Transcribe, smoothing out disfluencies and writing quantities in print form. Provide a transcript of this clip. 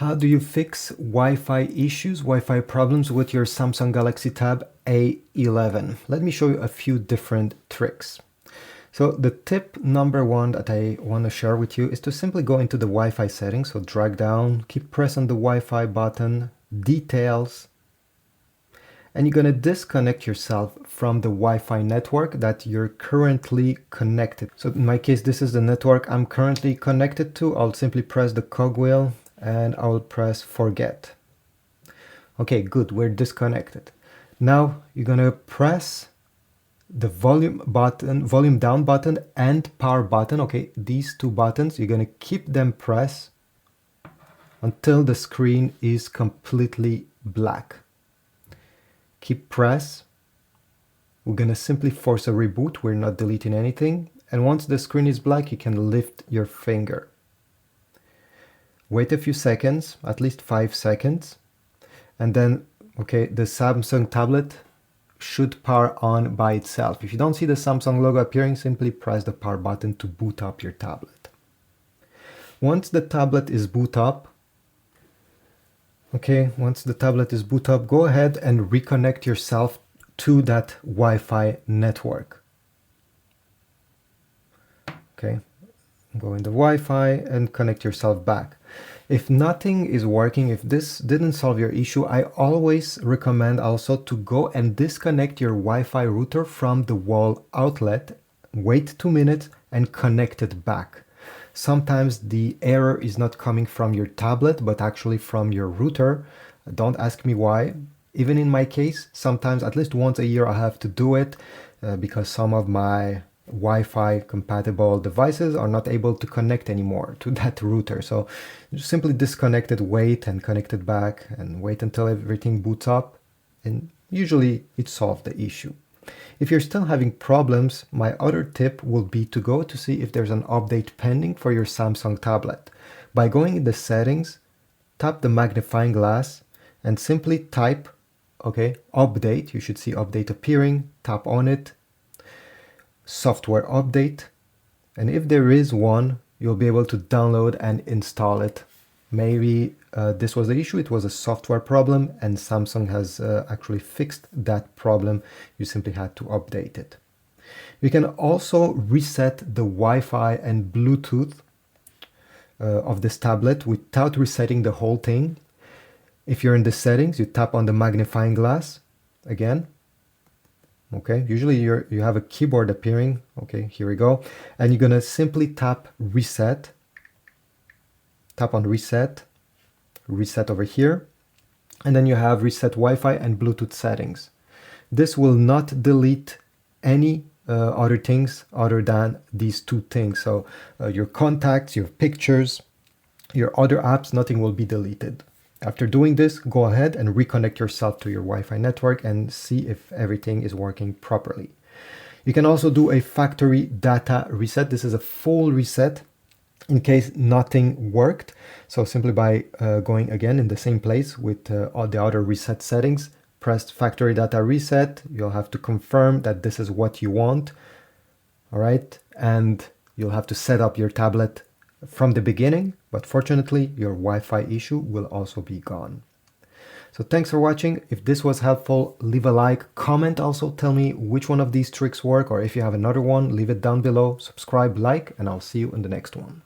How do you fix Wi-Fi issues, Wi-Fi problems with your Samsung Galaxy Tab A11? Let me show you a few different tricks. So the tip number one that I want to share with you is to simply go into the Wi-Fi settings. So drag down, keep pressing the Wi-Fi button, details, and you're going to disconnect yourself from the Wi-Fi network that you're currently connected. So in my case, this is the network I'm currently connected to. I'll simply press the cogwheel and I'll press forget. Okay, good, we're disconnected. Now you're gonna press the volume button, volume down button and power button. Okay, these two buttons, you're gonna keep them pressed until the screen is completely black. Keep press. We're gonna simply force a reboot. We're not deleting anything. And once the screen is black, you can lift your finger. Wait a few seconds, at least 5 seconds, and then, okay, the Samsung tablet should power on by itself. If you don't see the Samsung logo appearing, simply press the power button to boot up your tablet. Once the tablet is boot up, go ahead and reconnect yourself to that Wi-Fi network. Okay, go in the Wi-Fi and connect yourself back. If nothing is working, if this didn't solve your issue, I always recommend also to go and disconnect your Wi-Fi router from the wall outlet, wait 2 minutes and connect it back. Sometimes the error is not coming from your tablet, but actually from your router. Don't ask me why. Even in my case, sometimes at least once a year I have to do it because some of my Wi-Fi compatible devices are not able to connect anymore to that router. So just simply disconnect it, wait and connect it back and wait until everything boots up, and usually it solves the issue. If you're still having problems, my other tip will be to go to see if there's an update pending for your Samsung tablet. By going in the settings, tap the magnifying glass and simply type, okay, update. You should see update appearing, tap on it, software update, and if there is one, you'll be able to download and install it. Maybe this was the issue, it was a software problem, and Samsung has actually fixed that problem. You simply had to update it. You can also reset the Wi-Fi and Bluetooth of this tablet without resetting the whole thing. If you're in the settings, you tap on the magnifying glass again. Okay, usually you have a keyboard appearing. Okay, here we go. And you're gonna simply tap reset. Tap on reset, reset over here. And then you have reset Wi-Fi and Bluetooth settings. This will not delete any other things other than these two things. So your contacts, your pictures, your other apps, nothing will be deleted. After doing this, go ahead and reconnect yourself to your Wi-Fi network and see if everything is working properly. You can also do a factory data reset. This is a full reset in case nothing worked. So simply by going again in the same place with all the other reset settings, press factory data reset. You'll have to confirm that this is what you want. All right. And you'll have to set up your tablet from the beginning, but fortunately your Wi-Fi issue will also be gone. So thanks for watching. If this was helpful, leave a like, comment also, tell me which one of these tricks work, or if you have another one, leave it down below, subscribe, like, and I'll see you in the next one.